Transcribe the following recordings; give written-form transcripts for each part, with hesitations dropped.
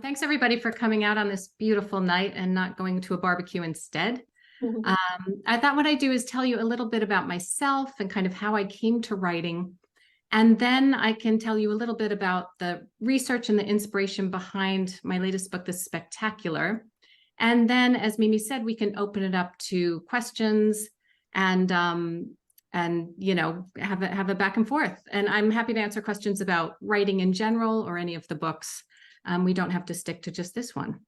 Thanks everybody for coming out on this beautiful night and not going to a barbecue instead. I thought what I'd do is tell you a little bit about myself and kind of how I came to writing. And then I can tell you a little bit about the research and the inspiration behind my latest book, The Spectacular. And then, as Mimi said, we can open it up to questions and have a back and forth. And I'm happy to answer questions about writing in general or any of the books. We don't have to stick to just this one.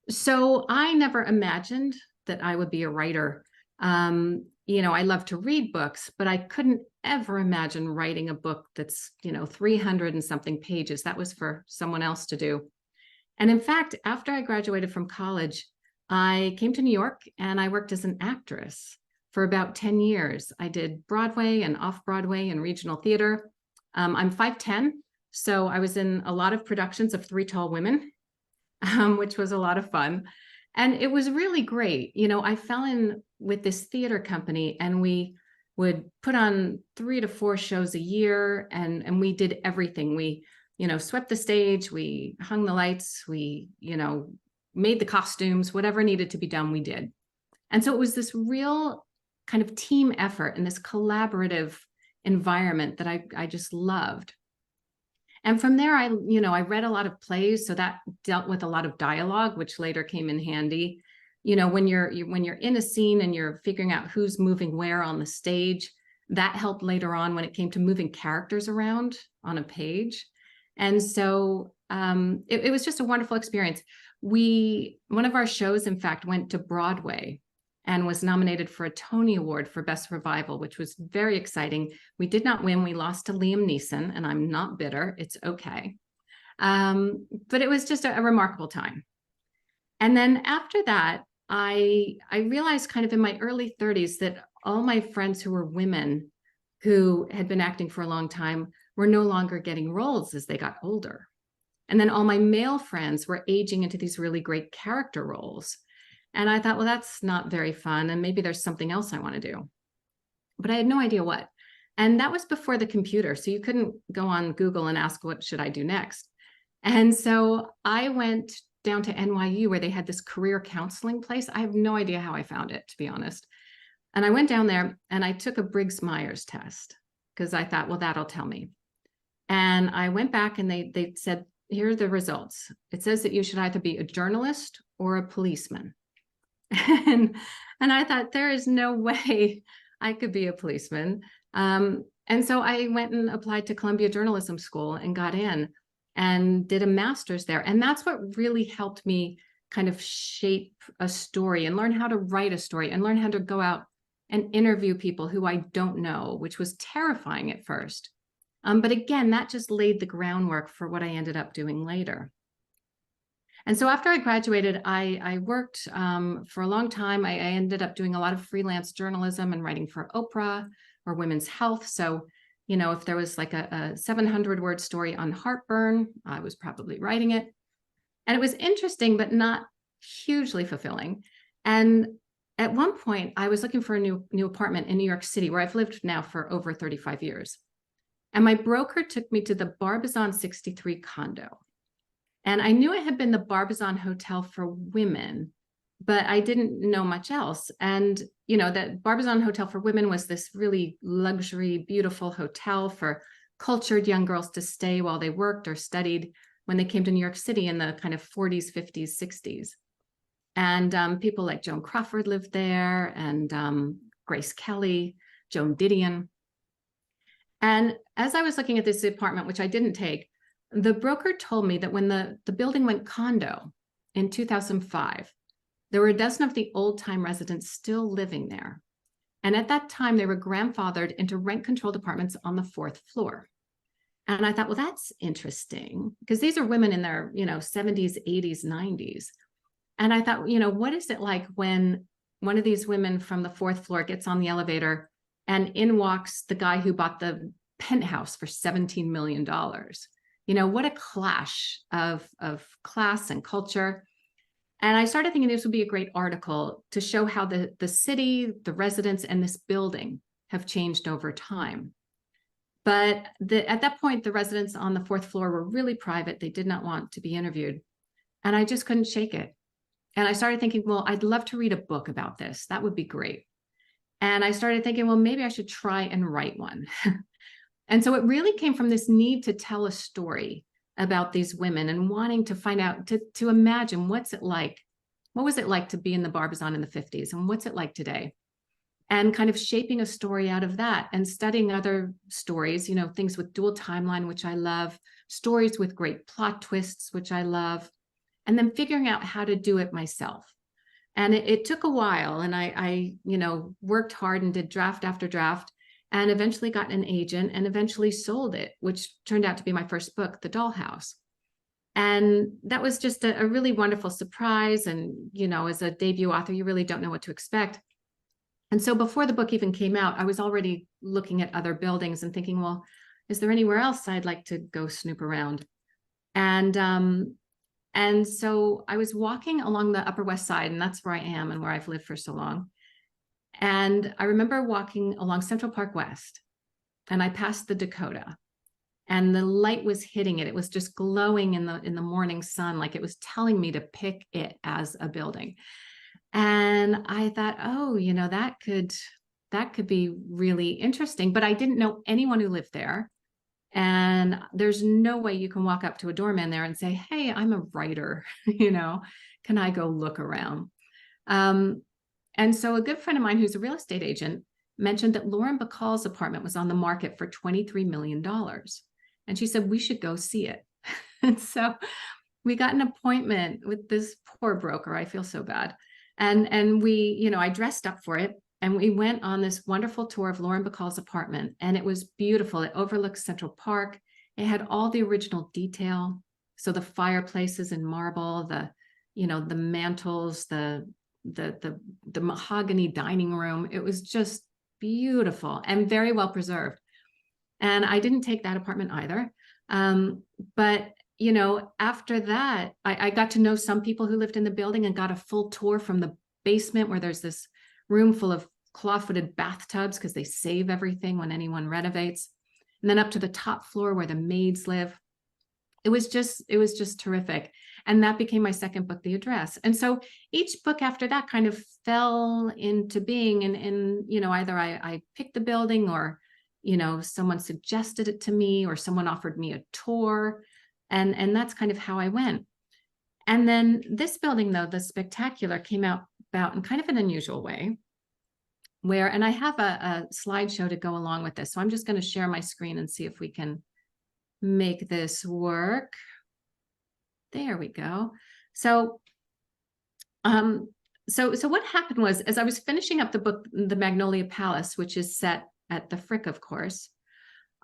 So I never imagined that I would be a writer. I love to read books, but I couldn't ever imagine writing a book that's, 300 and something pages. That was for someone else to do. And in fact, after I graduated from college, I came to New York and I worked as an actress for about 10 years. I did Broadway and off-Broadway and regional theater. I'm 5'10", so I was in a lot of productions of Three Tall Women, which was a lot of fun. And it was really great. I fell in with this theater company and we would put on 3 to 4 shows a year and we did everything. We, swept the stage, we hung the lights, we, made the costumes, whatever needed to be done, we did. And so it was this real kind of team effort and this collaborative environment that I just loved. And from there, I read a lot of plays, so that dealt with a lot of dialogue, which later came in handy. When you're in a scene and you're figuring out who's moving where on the stage, that helped later on when it came to moving characters around on a page. And so it was just a wonderful experience. One of our shows, in fact, went to Broadway and was nominated for a Tony Award for Best Revival, which was very exciting. We did not win. We lost to Liam Neeson, and I'm not bitter. It's okay. But it was just a remarkable time. And then after that, I realized kind of in my early 30s that all my friends who were women who had been acting for a long time were no longer getting roles as they got older. And then all my male friends were aging into these really great character roles. And I thought, well, that's not very fun. And maybe there's something else I want to do. But I had no idea what. And that was before the computer. So you couldn't go on Google and ask, what should I do next? And so I went down to NYU where they had this career counseling place. I have no idea how I found it, to be honest. And I went down there and I took a Briggs-Myers test because I thought, well, that'll tell me. And I went back and they said, here are the results. It says that you should either be a journalist or a policeman. And I thought, there is no way I could be a policeman. And so I went and applied to Columbia Journalism School and got in and did a master's there. And that's what really helped me kind of shape a story and learn how to write a story and learn how to go out and interview people who I don't know, which was terrifying at first. But again, that just laid the groundwork for what I ended up doing later. And so after I graduated, I worked for a long time. I ended up doing a lot of freelance journalism and writing for Oprah or Women's Health. So, if there was like a 700-word story on heartburn, I was probably writing it. And it was interesting, but not hugely fulfilling. And at one point, I was looking for a new apartment in New York City, where I've lived now for over 35 years. And my broker took me to the Barbizon 63 condo. And I knew it had been the Barbizon Hotel for women, but I didn't know much else. And, that Barbizon Hotel for women was this really luxury, beautiful hotel for cultured young girls to stay while they worked or studied when they came to New York City in the kind of 40s, 50s, 60s. And people like Joan Crawford lived there and Grace Kelly, Joan Didion. And as I was looking at this apartment, which I didn't take, the broker told me that when the building went condo in 2005, there were a dozen of the old-time residents still living there. And at that time, they were grandfathered into rent-controlled apartments on the 4th floor. And I thought, well, that's interesting, because these are women in their, 70s, 80s, 90s. And I thought, what is it like when one of these women from the 4th floor gets on the elevator and in walks the guy who bought the penthouse for $17 million? What a clash of class and culture. And I started thinking this would be a great article to show how the city, the residents, and this building have changed over time. But at that point, the residents on the fourth floor were really private. They did not want to be interviewed. And I just couldn't shake it. And I started thinking, well, I'd love to read a book about this. That would be great. And I started thinking, well, maybe I should try and write one. And so it really came from this need to tell a story about these women and wanting to find out, to imagine what's it like. What was it like to be in the Barbizon in the 50s? And what's it like today? And kind of shaping a story out of that and studying other stories, you know, things with dual timeline, which I love, stories with great plot twists, which I love, and then figuring out how to do it myself. And it took a while, and I, you know, worked hard and did draft after draft, and eventually got an agent and eventually sold it, which turned out to be my first book, The Dollhouse. And that was just a really wonderful surprise. And, you know, as a debut author, you really don't know what to expect. And so before the book even came out, I was already looking at other buildings and thinking, well, is there anywhere else I'd like to go snoop around? And so I was walking along the Upper West Side, and that's where I am and where I've lived for so long. And I remember walking along Central Park West, and I passed the Dakota, and the light was hitting it. It was just glowing in the morning sun, like it was telling me to pick it as a building. And I thought, oh, you know, that could be really interesting. But I didn't know anyone who lived there. And there's no way you can walk up to a doorman there and say, hey, I'm a writer, you know, can I go look around? And so a good friend of mine who's a real estate agent mentioned that Lauren Bacall's apartment was on the market for $23 million. And she said, we should go see it. And so we got an appointment with this poor broker. I feel so bad. And we, you know, I dressed up for it, and we went on this wonderful tour of Lauren Bacall's apartment, and it was beautiful. It overlooks Central Park. It had all the original detail. So the fireplaces in marble, the, you know, the mantles, the mahogany dining room. It was just beautiful and very well preserved. And I didn't take that apartment either. But you know, after that, I got to know some people who lived in the building and got a full tour from the basement, where there's this room full of claw-footed bathtubs because they save everything when anyone renovates. And then up to the top floor where the maids live. It was just terrific. And that became my second book, The Address. And so each book after that kind of fell into being, and you know, either I picked the building, or, you know, someone suggested it to me, or someone offered me a tour. And that's kind of how I went. And then this building, though, the Spectacular, came out about in kind of an unusual way, where, and I have a slideshow to go along with this. So I'm just going to share my screen and see if we can make this work. There we go. So what happened was, as I was finishing up the book, The Magnolia Palace, which is set at the Frick, of course,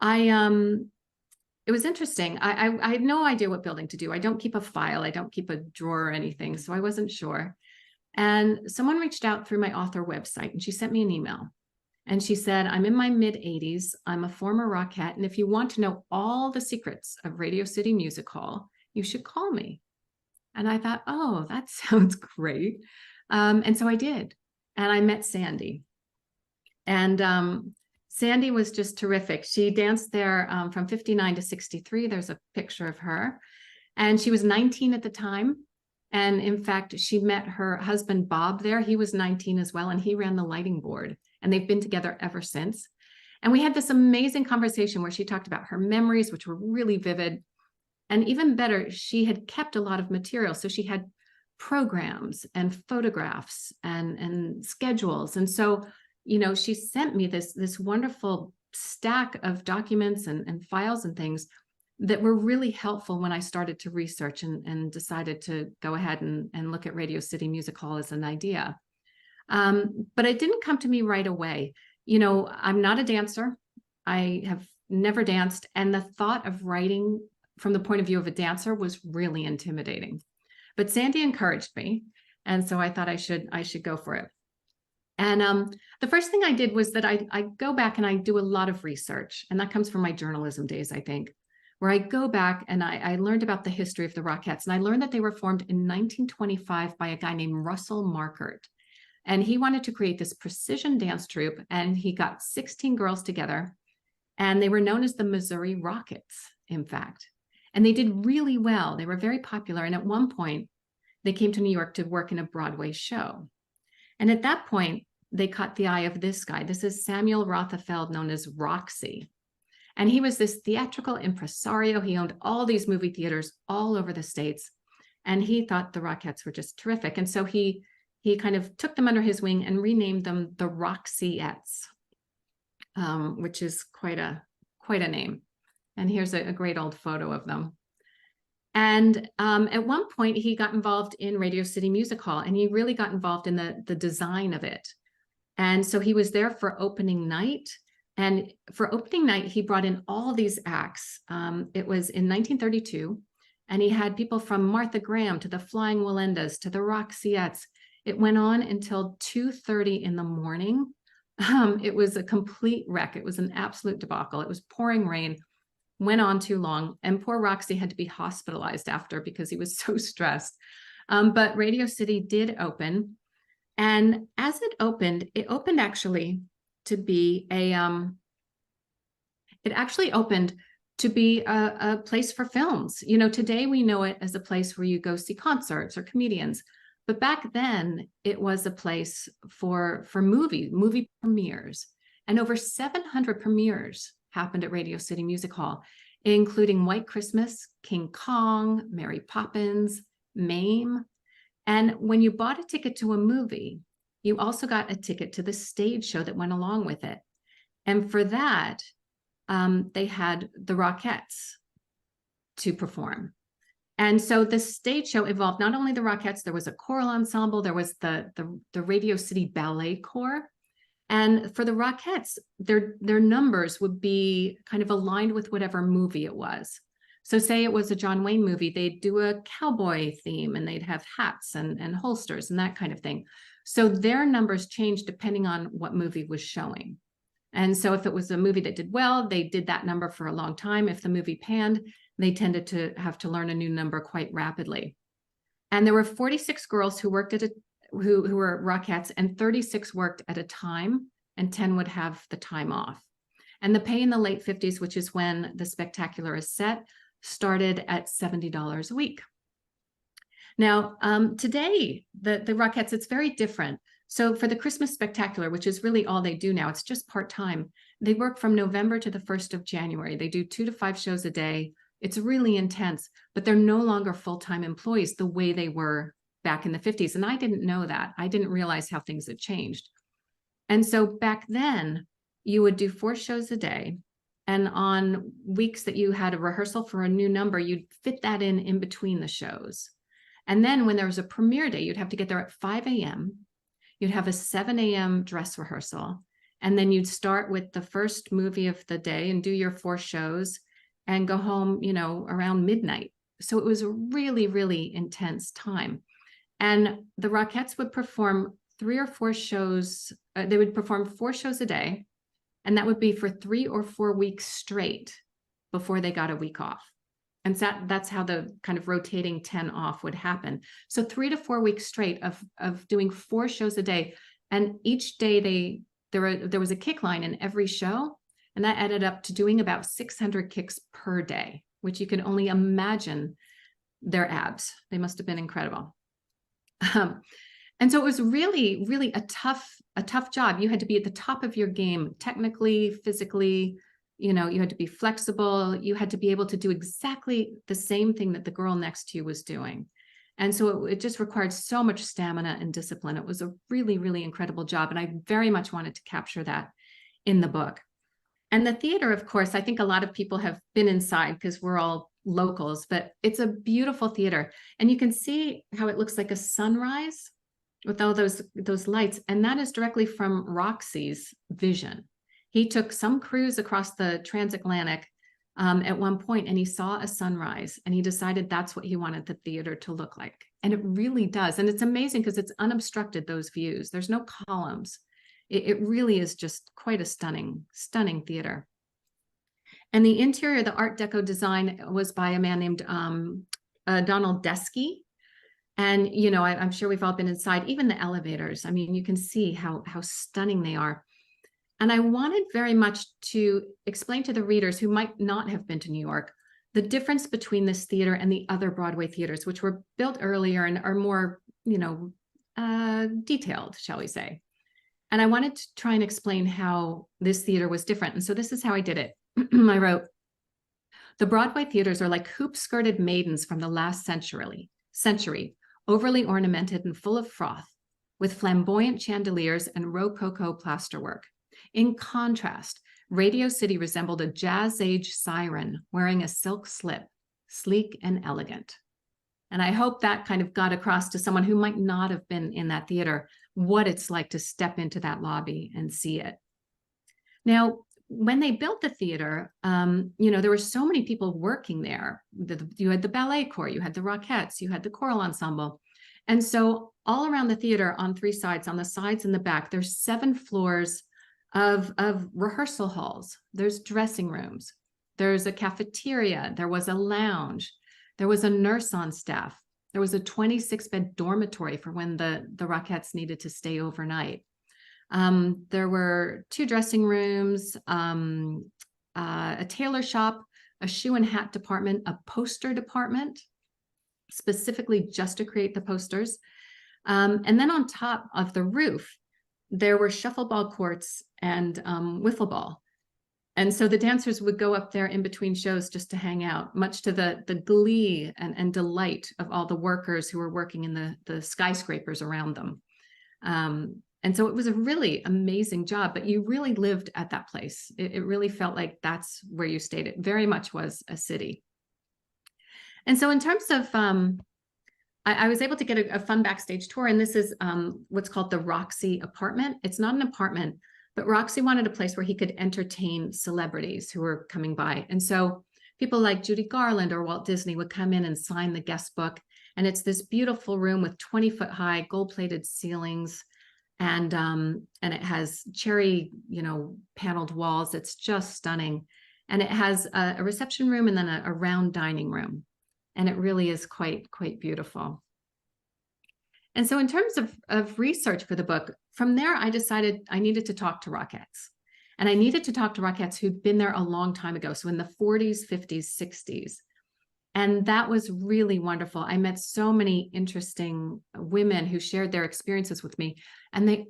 it was interesting. I had no idea what building to do. I don't keep a file. I don't keep a drawer or anything. So I wasn't sure. And someone reached out through my author website, and she sent me an email. And she said, I'm in my mid-80s. I'm a former Rockette. And if you want to know all the secrets of Radio City Music Hall, you should call me. And I thought, oh, that sounds great. And so I did. And I met Sandy. And Sandy was just terrific. She danced there from 59 to 63. There's a picture of her. And she was 19 at the time. And in fact, she met her husband, Bob, there. He was 19 as well, and he ran the lighting board. And they've been together ever since. And we had this amazing conversation where she talked about her memories, which were really vivid. And even better, she had kept a lot of material. So she had programs and photographs and schedules. And so, you know, she sent me this wonderful stack of documents and files and things that were really helpful when I started to research and decided to go ahead and look at Radio City Music Hall as an idea. But it didn't come to me right away. You know, I'm not a dancer. I have never danced. And the thought of writing from the point of view of a dancer was really intimidating. But Sandy encouraged me. And so I thought I should go for it. And the first thing I did was that I go back and I do a lot of research. And that comes from my journalism days, I think, where I go back and I learned about the history of the Rockettes. And I learned that they were formed in 1925 by a guy named Russell Markert. And he wanted to create this precision dance troupe. And he got 16 girls together. And they were known as the Missouri Rockets, in fact. And they did really well. They were very popular. And at one point, they came to New York to work in a Broadway show. And at that point, they caught the eye of this guy. This is Samuel Rothafeld, known as Roxy. And he was this theatrical impresario. He owned all these movie theaters all over the States. And he thought the Rockettes were just terrific. And so he kind of took them under his wing and renamed them the Roxyettes, which is quite a name. And here's a great old photo of them. And at one point, he got involved in Radio City Music Hall, and he really got involved in the design of it. And so he was there for opening night. And for opening night, he brought in all these acts. It was in 1932, and he had people from Martha Graham to the Flying Wallendas to the Roxyettes. It went on until 2:30 in the morning. It was a complete wreck. It was an absolute debacle. It was pouring rain, went on too long, and poor Roxy had to be hospitalized after because he was so stressed. But Radio City did open. And as it opened actually to be a place for films. You know, today we know it as a place where you go see concerts or comedians, but back then it was a place for movie premieres, and over 700 premieres happened at Radio City Music Hall, including White Christmas, King Kong, Mary Poppins, Mame. And when you bought a ticket to a movie, you also got a ticket to the stage show that went along with it. And for that, they had the Rockettes to perform. And so the stage show involved not only the Rockettes, there was a choral ensemble, there was the Radio City Ballet Corps. And for the Rockettes, their numbers would be kind of aligned with whatever movie it was. So say it was a John Wayne movie, they'd do a cowboy theme and they'd have hats and holsters and that kind of thing. So their numbers changed depending on what movie was showing. And so if it was a movie that did well, they did that number for a long time. If the movie panned, they tended to have to learn a new number quite rapidly. And there were 46 girls who worked who were Rockettes, and 36 worked at a time, and 10 would have the time off. And the pay in the late 50s, which is when the spectacular is set, started at $70 a week. Now, today, the Rockettes, it's very different. So for the Christmas Spectacular, which is really all they do now, it's just part-time. They work from November to the 1st of January. They do 2 to 5 shows a day. It's really intense, but they're no longer full-time employees the way they were back in the 50s. And I didn't know that. I didn't realize how things had changed. And so back then, you would do 4 shows a day. And on weeks that you had a rehearsal for a new number, you'd fit that in between the shows. And then when there was a premiere day, you'd have to get there at 5 a.m. You'd have a 7 a.m. dress rehearsal. And then you'd start with the first movie of the day and do your 4 shows and go home, you know, around midnight. So it was a really, really intense time. And the Rockettes would perform 3 or 4 shows. They would perform 4 shows a day. And that would be for 3 or 4 weeks straight before they got a week off. And that's how the kind of rotating 10 off would happen. So 3 to 4 weeks straight of doing 4 shows a day. And each day there was a kick line in every show. And that added up to doing about 600 kicks per day, which you can only imagine their abs. They must have been incredible. And so it was really, really a tough job. You had to be at the top of your game, technically, physically. You know, you had to be flexible. You had to be able to do exactly the same thing that the girl next to you was doing. And so it just required so much stamina and discipline. It was a really, really incredible job. And I very much wanted to capture that in the book. And the theater, of course, I think a lot of people have been inside because we're all locals, but it's a beautiful theater. And you can see how it looks like a sunrise with all those lights. And that is directly from Roxy's vision. He took some cruise across the transatlantic at one point, and he saw a sunrise, and he decided that's what he wanted the theater to look like. And it really does. And it's amazing because it's unobstructed, those views. There's no columns. It really is just quite a stunning theater. And the interior, the Art Deco design was by a man named Donald Deskey. And, you know, I'm sure we've all been inside, even the elevators. I mean, you can see how stunning they are. And I wanted very much to explain to the readers who might not have been to New York the difference between this theater and the other Broadway theaters, which were built earlier and are more, detailed, shall we say. And I wanted to try and explain how this theater was different. And so this is how I did it. I wrote, the Broadway theaters are like hoop-skirted maidens from the last century, overly ornamented and full of froth, with flamboyant chandeliers and rococo plasterwork. In contrast, Radio City resembled a jazz-age siren wearing a silk slip, sleek and elegant. And I hope that kind of got across to someone who might not have been in that theater what it's like to step into that lobby and see it. Now, when they built the theater, there were so many people working there. You had the ballet corps, you had the Rockettes, you had the choral ensemble. And so all around the theater on three sides, on the sides and the back, there's 7 floors of rehearsal halls. There's dressing rooms. There's a cafeteria. There was a lounge. There was a nurse on staff. There was a 26-bed dormitory for when the Rockettes needed to stay overnight. There were 2 dressing rooms, a tailor shop, a shoe and hat department, a poster department, specifically just to create the posters. And then on top of the roof, there were shuffleball courts and wiffle ball. And so the dancers would go up there in between shows just to hang out, much to the glee and delight of all the workers who were working in the skyscrapers around them. And so it was a really amazing job, but you really lived at that place. It really felt like that's where you stayed. It very much was a city. And so in terms of, I was able to get a fun backstage tour, and this is what's called the Roxy apartment. It's not an apartment, but Roxy wanted a place where he could entertain celebrities who were coming by. And so people like Judy Garland or Walt Disney would come in and sign the guest book. And it's this beautiful room with 20-foot high gold-plated ceilings. And it has cherry, paneled walls. It's just stunning. And it has a reception room and then a round dining room. And it really is quite beautiful. And so in terms of research for the book, from there, I decided I needed to talk to Rockettes. And I needed to talk to Rockettes who'd been there a long time ago. So in the 40s, 50s, 60s. And that was really wonderful. I met so many interesting women who shared their experiences with me. And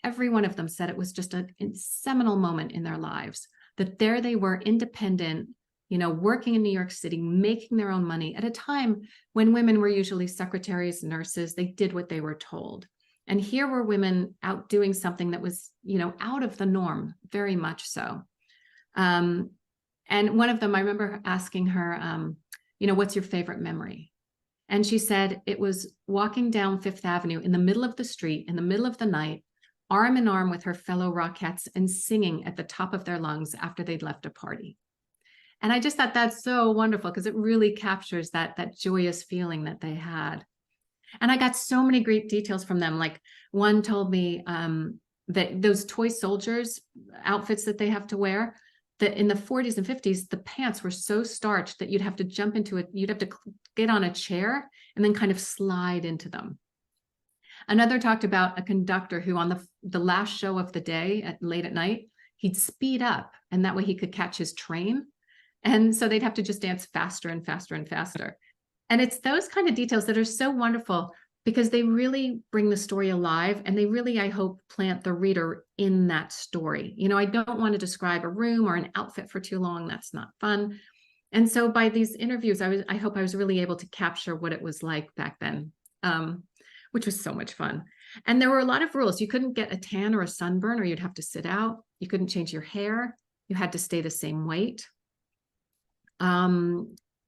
every one of them said it was just a seminal moment in their lives, that there they were, independent, working in New York City, making their own money at a time when women were usually secretaries, nurses. They did what they were told. And here were women out doing something that was, out of the norm, very much so. And one of them, I remember asking her, what's your favorite memory? And she said it was walking down Fifth Avenue in the middle of the street, in the middle of the night, arm in arm with her fellow Rockettes and singing at the top of their lungs after they'd left a party. And I just thought that's so wonderful because it really captures that joyous feeling that they had. And I got so many great details from them. Like one told me that those toy soldiers outfits that they have to wear, that in the 40s and 50s, the pants were so starched that you'd have to jump into it. You'd have to get on a chair and then kind of slide into them. Another talked about a conductor who on the last show of the day late at night, he'd speed up and that way he could catch his train. And so they'd have to just dance faster and faster and faster. And it's those kind of details that are so wonderful because they really bring the story alive and they really, I hope, plant the reader in that story. I don't want to describe a room or an outfit for too long. That's not fun. And so by these interviews, I hope I was really able to capture what it was like back then, which was so much fun. And there were a lot of rules. You couldn't get a tan or a sunburn or you'd have to sit out. You couldn't change your hair. You had to stay the same weight.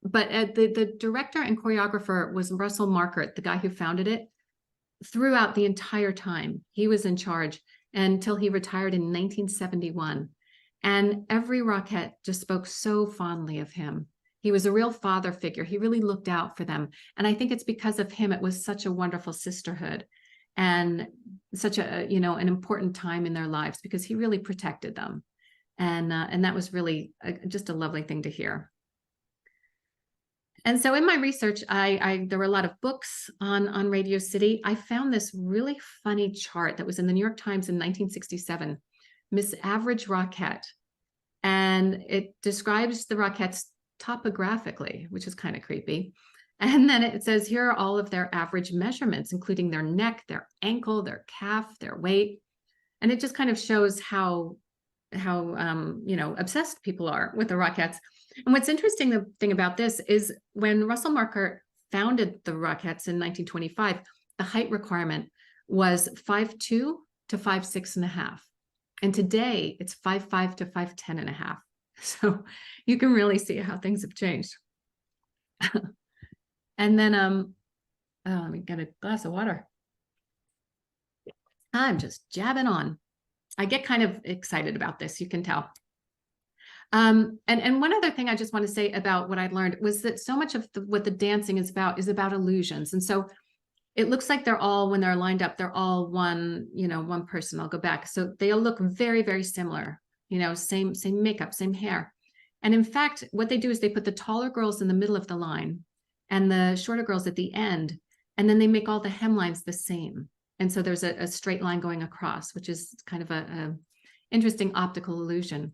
But the director and choreographer was Russell Markert, the guy who founded it. Throughout the entire time, he was in charge until he retired in 1971. And every Rockette just spoke so fondly of him. He was a real father figure. He really looked out for them. And I think it's because of him, it was such a wonderful sisterhood and such an important time in their lives because he really protected them. And that was really just a lovely thing to hear. And so in my research, there were a lot of books on Radio City. I found this really funny chart that was in the New York Times in 1967 Miss Average Rockette. And it describes the Rockettes topographically, which is kind of creepy. And then it says, here are all of their average measurements, including their neck, their ankle, their calf, their weight. And it just kind of shows how obsessed people are with the Rockettes. And what's interesting, the thing about this is when Russell Marquardt founded the Rockettes in 1925, the height requirement was 5'2" to 5'6.5". And today it's 5'5" to 5'10.5". So you can really see how things have changed. And then, let me get a glass of water. I'm just jabbing on. I get kind of excited about this, you can tell. And one other thing I just want to say about what I learned was that so much of what the dancing is about illusions. And so it looks like they're all, when they're lined up, they're all one person. I'll go back. So they all look very, very similar, same makeup, same hair. And in fact, what they do is they put the taller girls in the middle of the line and the shorter girls at the end, and then they make all the hemlines the same. And so there's a straight line going across, which is kind of a interesting optical illusion.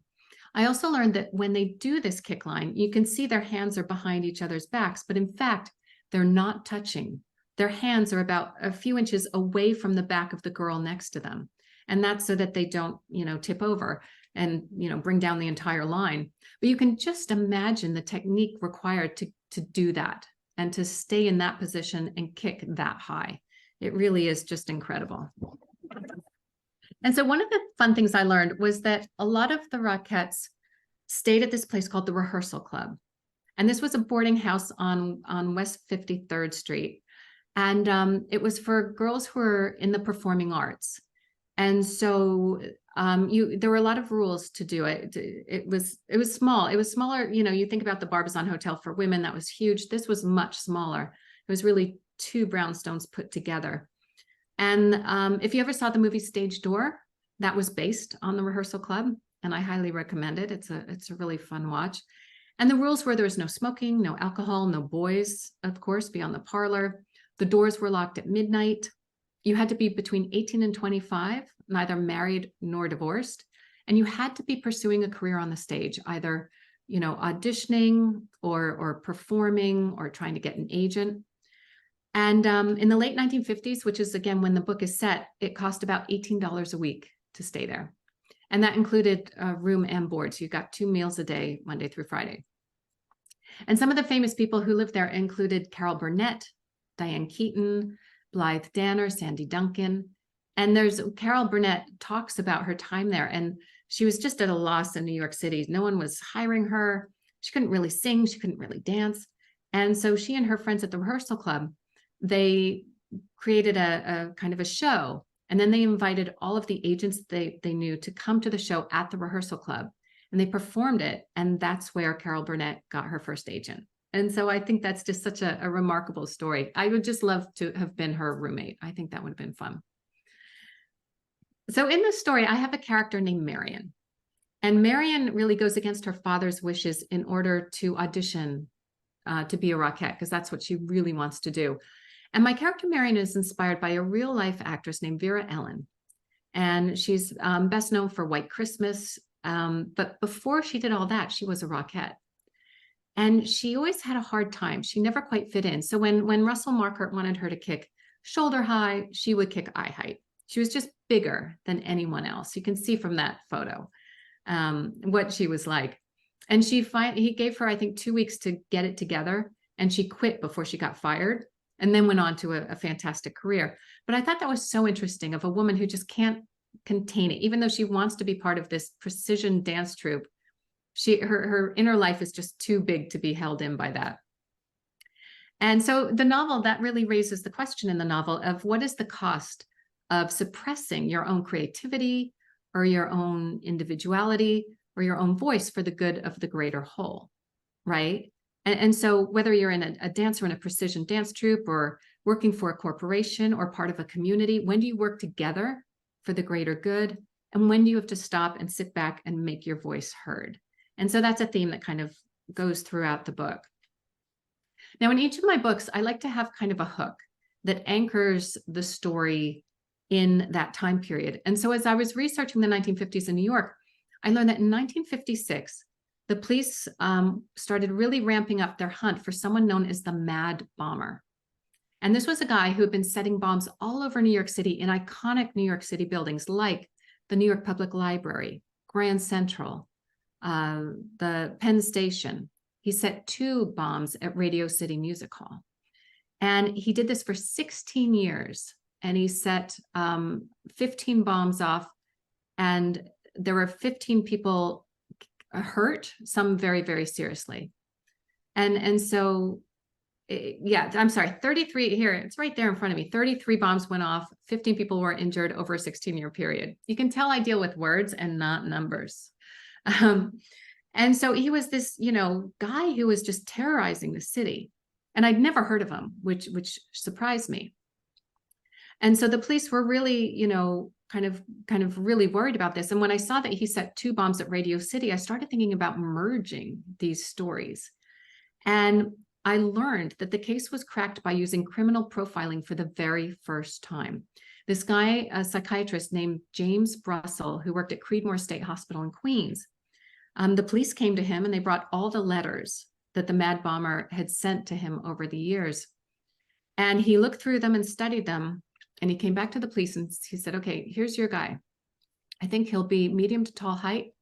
I also learned that when they do this kick line, you can see their hands are behind each other's backs, but in fact, they're not touching. Their hands are about a few inches away from the back of the girl next to them. And that's so that they don't, tip over and, bring down the entire line. But you can just imagine the technique required to do that and to stay in that position and kick that high. It really is just incredible. And so one of the fun things I learned was that a lot of the Rockettes stayed at this place called the Rehearsal Club. And this was a boarding house on West 53rd Street. And it was for girls who were in the performing arts. And so there were a lot of rules to do it. It was small. It was smaller. You think about the Barbizon Hotel for women, that was huge. This was much smaller. It was really 2 brownstones put together. And if you ever saw the movie Stage Door, that was based on the Rehearsal Club, and I highly recommend it. It's a really fun watch. And the rules were there was no smoking, no alcohol, no boys, of course, beyond the parlor. The doors were locked at midnight. You had to be between 18 and 25, neither married nor divorced. And you had to be pursuing a career on the stage, either, auditioning or performing or trying to get an agent. And in the late 1950s, which is, again, when the book is set, it cost about $18 a week to stay there. And that included room and board. So you got 2 meals a day, Monday through Friday. And some of the famous people who lived there included Carol Burnett, Diane Keaton, Blythe Danner, Sandy Duncan. And Carol Burnett talks about her time there. And she was just at a loss in New York City. No one was hiring her. She couldn't really sing. She couldn't really dance. And so she and her friends at the Rehearsal Club, they created a kind of a show. And then they invited all of the agents they knew to come to the show at the Rehearsal Club. And they performed it. And that's where Carol Burnett got her first agent. And so I think that's just such a remarkable story. I would just love to have been her roommate. I think that would have been fun. So in this story, I have a character named Marion. And Marion really goes against her father's wishes in order to audition to be a Rockette, because that's what she really wants to do. And my character Marion is inspired by a real life actress named Vera Ellen. And she's best known for White Christmas. But before she did all that, she was a Rockette. And she always had a hard time. She never quite fit in. So when Russell Marquardt wanted her to kick shoulder high, she would kick eye height. She was just bigger than anyone else. You can see from that photo what she was like. And he gave her, I think, 2 weeks to get it together. And she quit before she got fired and then went on to a fantastic career. But I thought that was so interesting, of a woman who just can't contain it. Even though she wants to be part of this precision dance troupe, her inner life is just too big to be held in by that. And so the novel, that really raises the question in the novel of what is the cost of suppressing your own creativity or your own individuality or your own voice for the good of the greater whole, right? And so whether you're in a dancer in a precision dance troupe or working for a corporation or part of a community, when do you work together for the greater good? And when do you have to stop and sit back and make your voice heard? And so that's a theme that kind of goes throughout the book. Now, in each of my books, I like to have kind of a hook that anchors the story in that time period. And so as I was researching the 1950s in New York, I learned that in 1956, the police started really ramping up their hunt for someone known as the Mad Bomber. And this was a guy who had been setting bombs all over New York City in iconic New York City buildings like the New York Public Library, Grand Central, the Penn Station. He set 2 bombs at Radio City Music Hall. And he did this for 16 years. And he set 15 bombs off. And there were 15 people hurt, some very, very seriously. And so, yeah, I'm sorry, 33 here, it's right there in front of me. 33 bombs went off, 15 people were injured over a 16-year period. You can tell I deal with words and not numbers. And so he was this, guy who was just terrorizing the city. And I'd never heard of him, which surprised me. And so the police were really, kind of really worried about this. And when I saw that he set 2 bombs at Radio City, I started thinking about merging these stories. And I learned that the case was cracked by using criminal profiling for the very first time. This guy, a psychiatrist named James Russell, who worked at Creedmoor State Hospital in Queens, the police came to him and they brought all the letters that the Mad Bomber had sent to him over the years. And he looked through them and studied them. And he came back to the police and he said, okay, here's your guy. I think he'll be medium to tall height,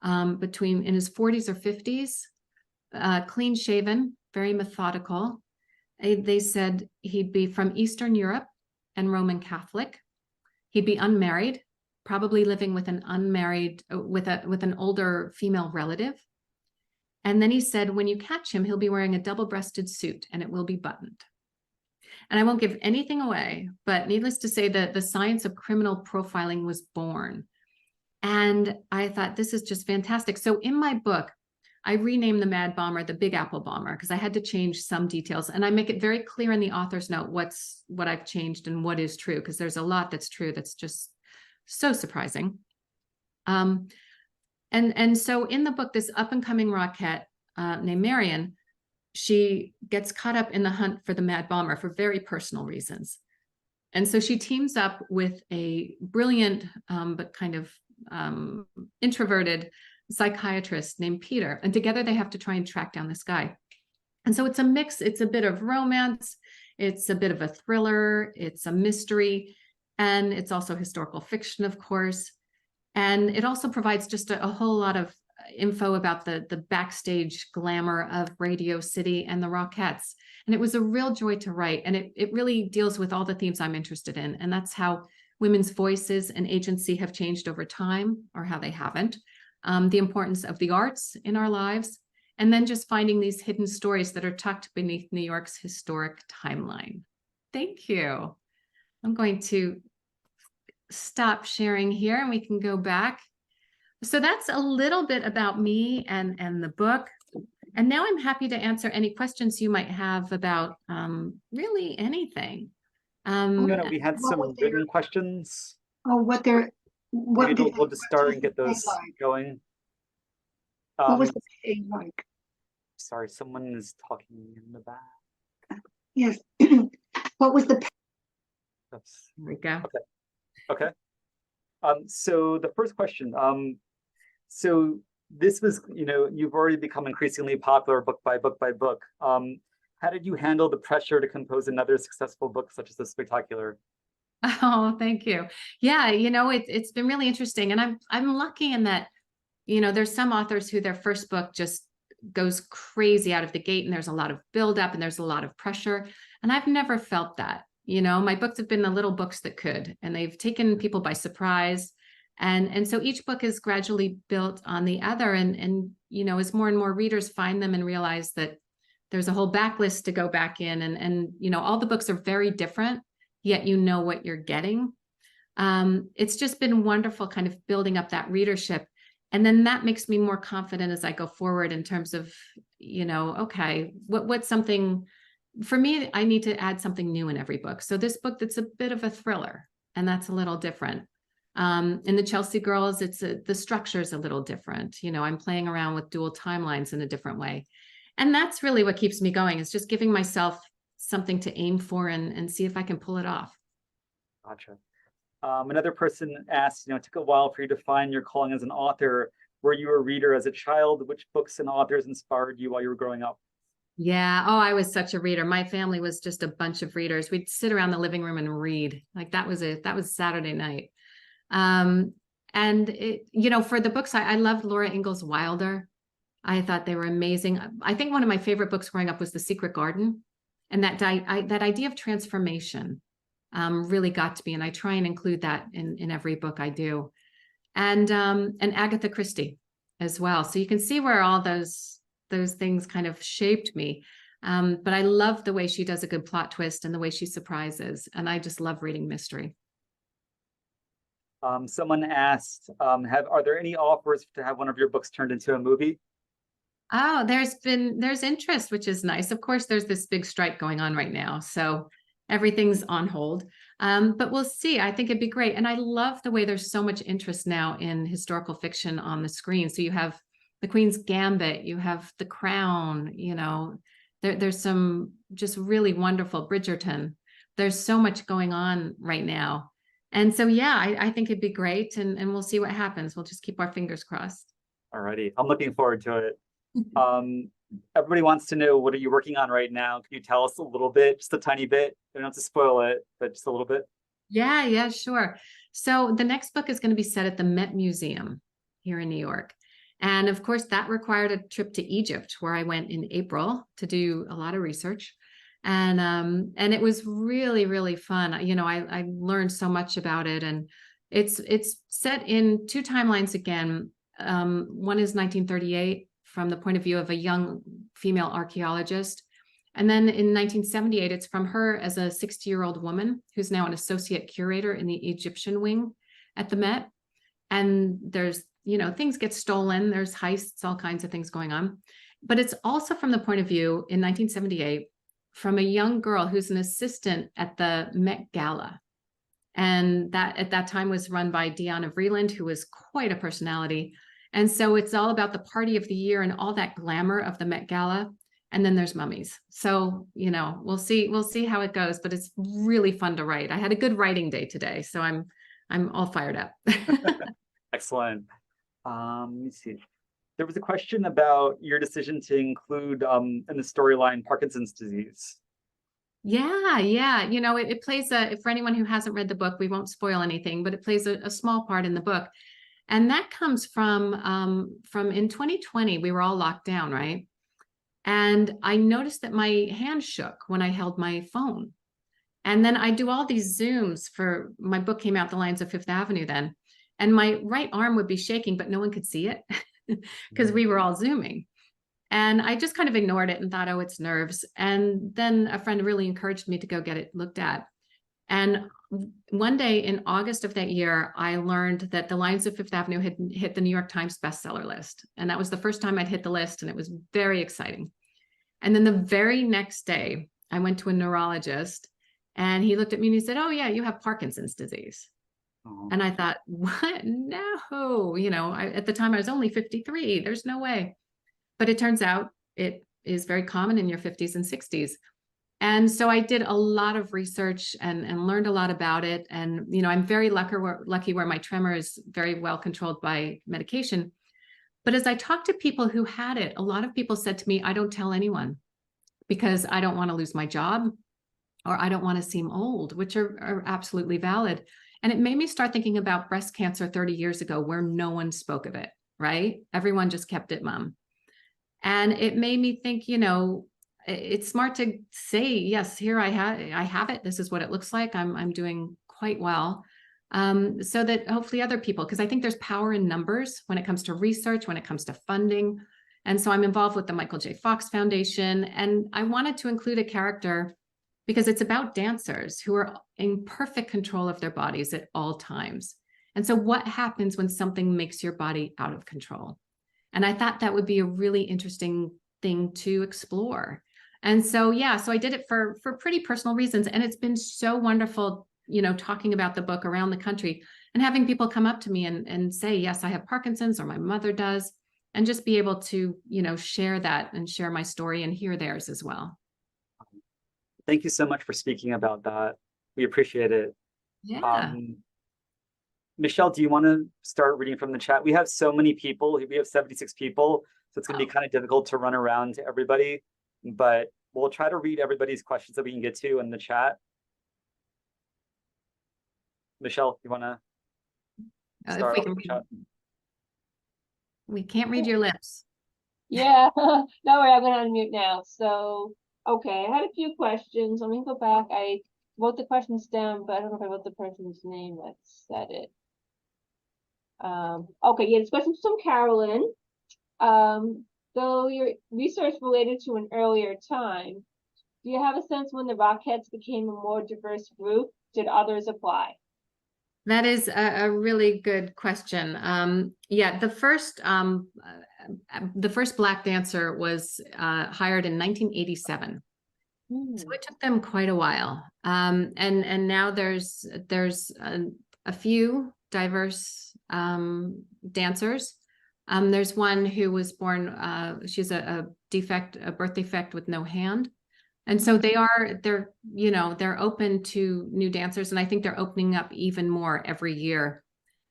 in his 40s or 50s, clean shaven, very methodical. They said he'd be from Eastern Europe and Roman Catholic. He'd be unmarried, probably living with an older female relative. And then he said, when you catch him, he'll be wearing a double-breasted suit and it will be buttoned. And I won't give anything away, but needless to say that the science of criminal profiling was born. And I thought, this is just fantastic. So in my book, I renamed the Mad Bomber the Big Apple Bomber because I had to change some details. And I make it very clear in the author's note what I've changed and what is true, because there's a lot that's true that's just so surprising. And so in the book, this up-and-coming Rockette named Marion, she gets caught up in the hunt for the Mad Bomber for very personal reasons. And so she teams up with a brilliant but kind of introverted psychiatrist named Peter. And together they have to try and track down this guy. And so it's a mix. It's a bit of romance. It's a bit of a thriller. It's a mystery. And it's also historical fiction, of course. And it also provides just a whole lot of info about the backstage glamour of Radio City and the Rockettes. And it was a real joy to write. And it really deals with all the themes I'm interested in. And that's how women's voices and agency have changed over time, or how they haven't. The importance of the arts in our lives, and then just finding these hidden stories that are tucked beneath New York's historic timeline. Thank you. I'm going to stop sharing here and we can go back. So that's a little bit about me and the book. And now I'm happy to answer any questions you might have about really anything. We had some written questions. Oh, Maybe we'll just start and get those going. What was the pay like? Sorry, someone is talking in the back. Yes. What was the pay? There we go. Okay. So the first question, so this was, you've already become increasingly popular book by book by book. How did you handle the pressure to compose another successful book such as The Spectacular? Oh, thank you. Yeah, it's been really interesting. And I'm lucky in that, there's some authors who their first book just goes crazy out of the gate and there's a lot of buildup and there's a lot of pressure. And I've never felt that. My books have been the little books that could, and they've taken people by surprise. And so each book is gradually built on the other. And as more and more readers find them and realize that there's a whole backlist to go back in, and all the books are very different, yet what you're getting. It's just been wonderful kind of building up that readership. And then that makes me more confident as I go forward in terms of, okay, what's something, for me, I need to add something new in every book. So this book, that's a bit of a thriller, and that's a little different. In the Chelsea Girls, the structure is a little different. I'm playing around with dual timelines in a different way. And that's really what keeps me going, is just giving myself something to aim for and see if I can pull it off. Gotcha. Another person asked, it took a while for you to find your calling as an author. Were you a reader as a child? Which books and authors inspired you while you were growing up? Yeah. Oh, I was such a reader. My family was just a bunch of readers. We'd sit around the living room and read. Like that was Saturday night. And for the books, I loved Laura Ingalls Wilder. I thought they were amazing. I think one of my favorite books growing up was The Secret Garden. And that idea of transformation really got to me. And I try and include that in every book I do. And Agatha Christie as well. So you can see where all those things kind of shaped me. But I love the way she does a good plot twist and the way she surprises. And I just love reading mystery. Someone asked, are there any offers to have one of your books turned into a movie? Oh, there's interest, which is nice. Of course, there's this big strike going on right now, so everything's on hold. But we'll see. I think it'd be great. And I love the way there's so much interest now in historical fiction on the screen. So you have The Queen's Gambit, you have The Crown, there's some just really wonderful Bridgerton. There's so much going on right now. And so, yeah, I think it'd be great. And we'll see what happens. We'll just keep our fingers crossed. Alrighty. I'm looking forward to it. Everybody wants to know, what are you working on right now? Can you tell us a little bit, just a tiny bit? You don't have to spoil it, but just a little bit. Yeah, sure. So the next book is going to be set at the Met Museum here in New York. And of course, that required a trip to Egypt, where I went in April to do a lot of research. And it was really, really fun. I learned so much about it. And it's set in two timelines again. One is 1938 from the point of view of a young female archaeologist. And then in 1978, it's from her as a 60-year-old woman who's now an associate curator in the Egyptian wing at the Met. And there's, things get stolen, there's heists, all kinds of things going on. But it's also from the point of view in 1978 from a young girl who's an assistant at the Met Gala. And that at that time was run by Deanna Vreeland, who was quite a personality. And so it's all about the party of the year and all that glamour of the Met Gala. And then there's mummies. So, we'll see how it goes, but it's really fun to write. I had a good writing day today, so I'm all fired up. Excellent. Let me see. There was a question about your decision to include in the storyline Parkinson's disease. Yeah. It plays for anyone who hasn't read the book, we won't spoil anything, but it plays a small part in the book. And that comes from in 2020, we were all locked down, right? And I noticed that my hand shook when I held my phone. And then I do all these Zooms for my book came out, The Lions of Fifth Avenue then. And my right arm would be shaking, but no one could see it because we were all Zooming. And I just kind of ignored it and thought, oh, it's nerves. And then a friend really encouraged me to go get it looked at. And one day in August of that year, I learned that The Lions of Fifth Avenue had hit the New York Times bestseller list. And that was the first time I'd hit the list, and it was very exciting. And then the very next day, I went to a neurologist, and he looked at me and he said, oh, yeah, you have Parkinson's disease. Oh. And I thought, what? No, at the time I was only 53. There's no way. But it turns out it is very common in your 50s and 60s. And so I did a lot of research and learned a lot about it. And, I'm very lucky where my tremor is very well controlled by medication. But as I talked to people who had it, a lot of people said to me, I don't tell anyone because I don't want to lose my job or I don't want to seem old, which are absolutely valid. And it made me start thinking about breast cancer 30 years ago, where no one spoke of it, right? Everyone just kept it mum. And it made me think, it's smart to say, yes, here I have it. This is what it looks like. I'm doing quite well. So that hopefully other people, because I think there's power in numbers when it comes to research, when it comes to funding. And so I'm involved with the Michael J. Fox Foundation. And I wanted to include a character because it's about dancers who are in perfect control of their bodies at all times. And so what happens when something makes your body out of control? And I thought that would be a really interesting thing to explore. And so, so I did it for pretty personal reasons. And it's been so wonderful, talking about the book around the country and having people come up to me and say, yes, I have Parkinson's, or my mother does, and just be able to, share that and share my story and hear theirs as well. Thank you so much for speaking about that. We appreciate it. Yeah. Michelle, do you want to start reading from the chat? We have so many people. We have 76 people, so it's going to be kind of difficult to run around to everybody, but we'll try to read everybody's questions that we can get to in the chat. Michelle, you want to start off the chat? We can't read your lips. Yeah, no worry, I'm gonna unmute now. So, okay, I had a few questions. Let me go back. I wrote the questions down, but I don't know if I wrote the person's name that said it. Okay, yeah, this question's from Carolyn. So your research related to an earlier time, do you have a sense when the Rockettes became a more diverse group? Did others apply? That is a really good question. Yeah, the first Black dancer was hired in 1987. So it took them quite a while. And now there's a few diverse dancers. There's one who was born, she's a birth defect with no hand. And so they're open to new dancers, and I think they're opening up even more every year.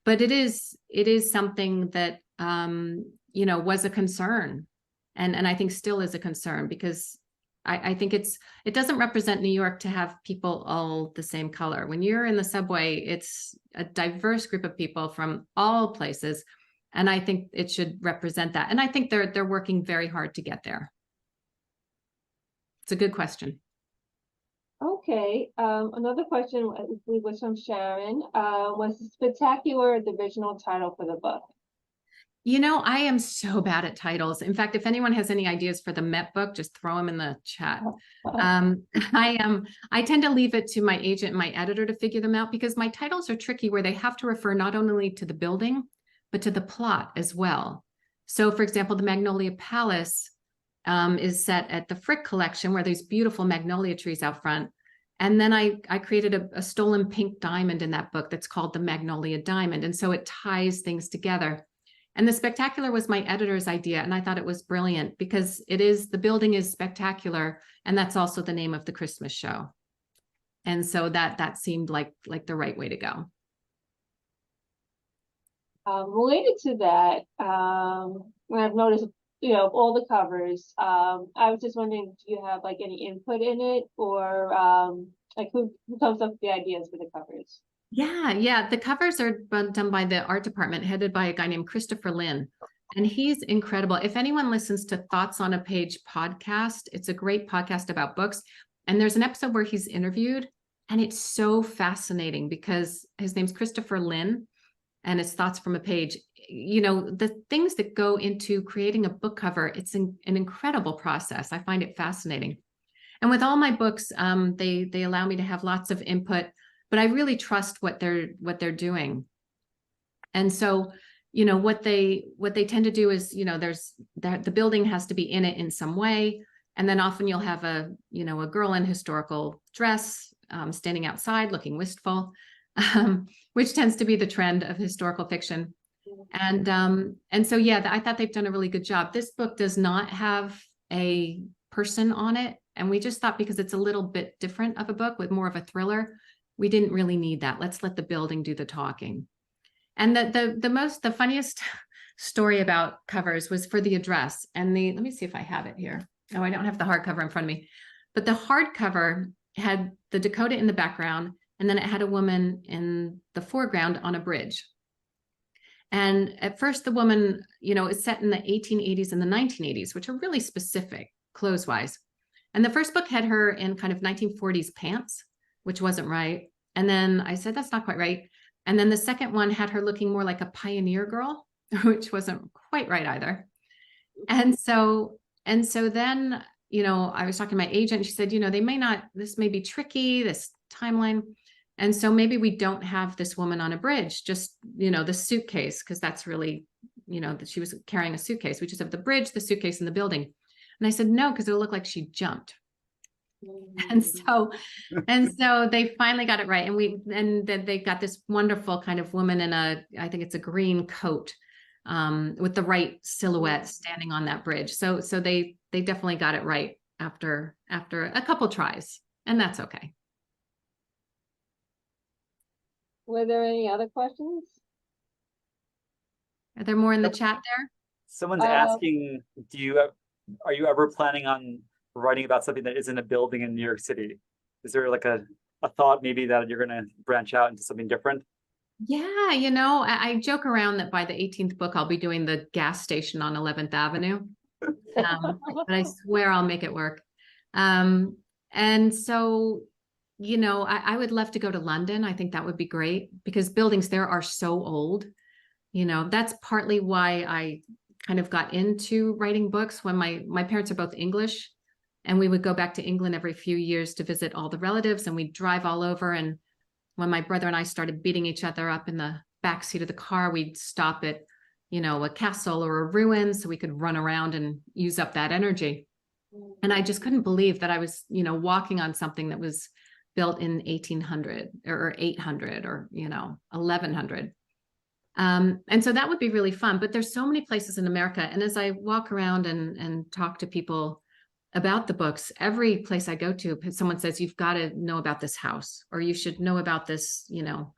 But it is something that was a concern, and I think still is a concern, because I think it doesn't represent New York to have people all the same color. When you're in the subway, it's a diverse group of people from all places, and I think it should represent that. And I think they're working very hard to get there. It's a good question. Okay, another question I believe was from Sharon. Was Spectacular the original title for the book? I am so bad at titles. In fact, if anyone has any ideas for the Met book, just throw them in the chat. I tend to leave it to my agent and my editor to figure them out, because my titles are tricky, where they have to refer not only to the building, but to the plot as well. So for example, the Magnolia Palace is set at the Frick collection, where there's beautiful magnolia trees out front. And then I created a stolen pink diamond in that book that's called the Magnolia Diamond. And so it ties things together. And the Spectacular was my editor's idea, and I thought it was brilliant, because the building is spectacular, and that's also the name of the Christmas show. And so that seemed like the right way to go. Related to that, I've noticed, all the covers. I was just wondering, do you have like any input in it, or who comes up with the ideas for the covers? Yeah. The covers are done by the art department, headed by a guy named Christopher Lynn. And he's incredible. If anyone listens to Thoughts on a Page podcast, it's a great podcast about books. And there's an episode where he's interviewed, and it's so fascinating, because his name's Christopher Lynn, and it's Thoughts from a Page. The things that go into creating a book cover, it's an incredible process. I find it fascinating. And with all my books, they allow me to have lots of input, but I really trust what they're doing. And so, what they tend to do is, the building has to be in it in some way. And then often you'll have a girl in historical dress, standing outside looking wistful, which tends to be the trend of historical fiction. And so, yeah, I thought they've done a really good job. This book does not have a person on it. And we just thought, because it's a little bit different of a book with more of a thriller, we didn't really need that. Let's let the building do the talking. And the funniest story about covers was for the address. And let me see if I have it here. Oh, I don't have the hardcover in front of me, but the hardcover had the Dakota in the background, and then it had a woman in the foreground on a bridge. And at first, the woman, is set in the 1880s and the 1980s, which are really specific clothes-wise. And the first book had her in kind of 1940s pants, which wasn't right. And then I said, that's not quite right. And then the second one had her looking more like a pioneer girl, which wasn't quite right either. And so then, I was talking to my agent, and she said, this may be tricky, this timeline. And so maybe we don't have this woman on a bridge, just, the suitcase, because that's really, that she was carrying a suitcase. We just have the bridge, the suitcase, and the building. And I said, no, because it'll look like she jumped. And so they finally got it right. And then they got this wonderful kind of woman in I think it's a green coat, with the right silhouette standing on that bridge. So they definitely got it right after a couple tries, and that's okay. Were there any other questions? Are there more in the Yep. chat there? Someone's Uh, asking, are you ever planning on writing about something that isn't a building in New York City? Is there like a thought maybe that you're gonna branch out into something different? Yeah, you know, I joke around that by the 18th book, I'll be doing the gas station on 11th Avenue. But I swear I'll make it work. And so, you know, I would love to go to London. I think that would be great because buildings there are so old. You know, that's partly why I kind of got into writing books when my parents are both English, and we would go back to England every few years to visit all the relatives, and we'd drive all over. And when my brother and I started beating each other up in the back seat of the car, we'd stop at, you know, a castle or a ruin so we could run around and use up that energy. And I just couldn't believe that I was, you know, walking on something that was built in 1800 or 800 or, you know, 1100. And so that would be really fun. But there's so many places in America. And as I walk around and talk to people about the books, every place I go to, someone says, you've got to know about this house, or you should know about this, you know,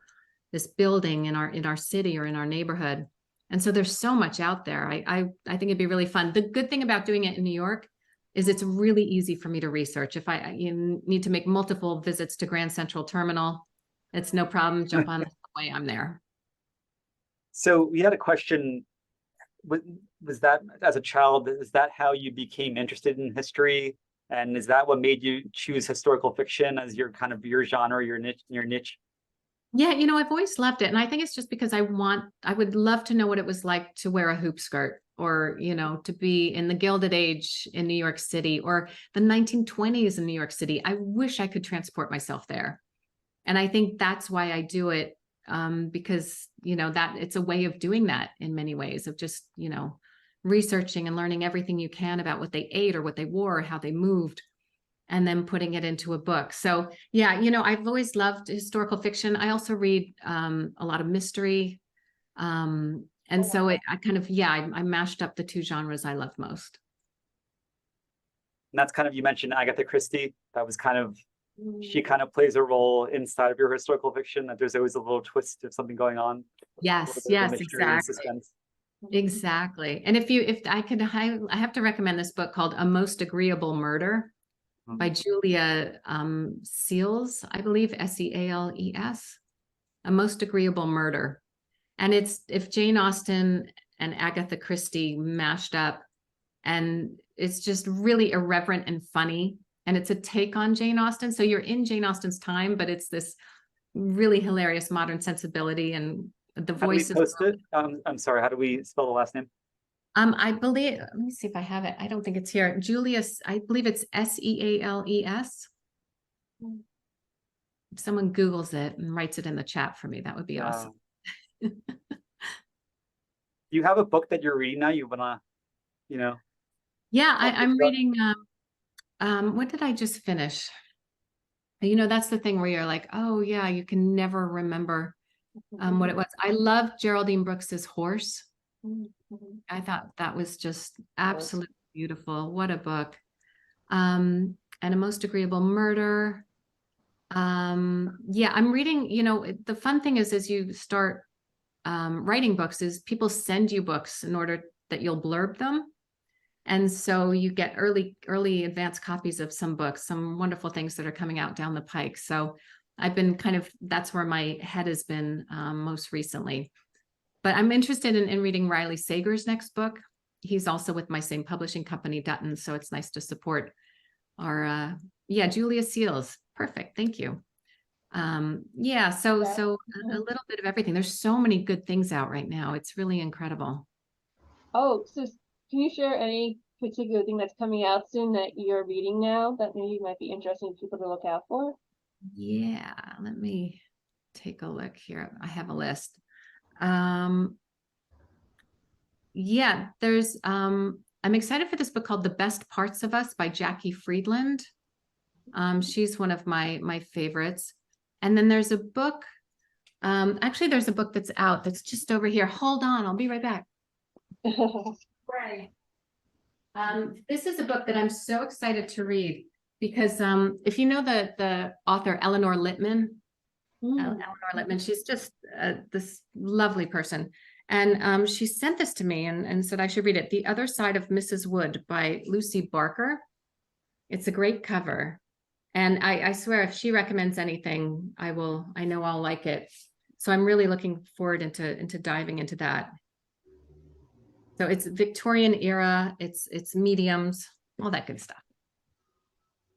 this building in our city or in our neighborhood. And so there's so much out there. I think it'd be really fun. The good thing about doing it in New York is it's really easy for me to research. If you need to make multiple visits to Grand Central Terminal, it's no problem. Jump on the subway, I'm there. So we had a question. Was that as a child, is that how you became interested in history? And is that what made you choose historical fiction as your kind of your genre, your niche? Yeah, you know, I've always loved it. And I think it's just because I would love to know what it was like to wear a hoop skirt, or, you know, to be in the Gilded Age in New York City, or the 1920s in New York City. I wish I could transport myself there. And I think that's why I do it, because, you know, that it's a way of doing that in many ways, of just, you know, researching and learning everything you can about what they ate or what they wore, or how they moved, and then putting it into a book. So yeah, you know, I've always loved historical fiction. I also read a lot of mystery. And so I kind of, yeah, I mashed up the two genres I love most. And that's kind of, you mentioned Agatha Christie. That was kind of, she kind of plays a role inside of your historical fiction, that there's always a little twist of something going on. Yes, yes, exactly. Exactly. And if I could, I have to recommend this book called A Most Agreeable Murder by Julia Seals, I believe, Seales. A Most Agreeable Murder. And it's if Jane Austen and Agatha Christie mashed up, and it's just really irreverent and funny. And it's a take on Jane Austen. So you're in Jane Austen's time, but it's this really hilarious modern sensibility, and the voice. How do we post it? I'm sorry, how do we spell the last name? I believe, let me see if I have it. I don't think it's here. Julius, I believe it's Seales. If someone Googles it and writes it in the chat for me, that would be awesome. Do you have a book that you're reading now? You wanna, you know? Yeah, I'm reading, what did I just finish? You know, that's the thing where you're like, oh yeah, you can never remember what it was. I love Geraldine Brooks's Horse. I thought that was just absolutely beautiful. What a book. And A Most Agreeable Murder. Yeah, I'm reading, you know, the fun thing is as you start writing books, is people send you books in order that you'll blurb them. And so you get early advanced copies of some books, some wonderful things that are coming out down the pike. So I've been kind of, that's where my head has been most recently. But I'm interested in reading Riley Sager's next book. He's also with my same publishing company, Dutton. So it's nice to support our, yeah, Julia Seals. Perfect. Thank you. Yeah, so a little bit of everything. There's so many good things out right now. It's really incredible. Oh, so can you share any particular thing that's coming out soon that you're reading now that maybe might be interesting for people to look out for? Yeah, let me take a look here. I have a list. Yeah, there's I'm excited for this book called The Best Parts of Us by Jackie Friedland. She's one of my favorites. And then there's a book, actually there's a book that's out that's just over here. Hold on, I'll be right back. Right. This is a book that I'm so excited to read because if you know the author Eleanor Littman, Eleanor Lippman. She's just this lovely person. And she sent this to me and said I should read it. The Other Side of Mrs. Wood by Lucy Barker. It's a great cover. And I swear if she recommends anything, I know I'll like it. So I'm really looking forward into diving into that. So it's Victorian era, it's mediums, all that good stuff.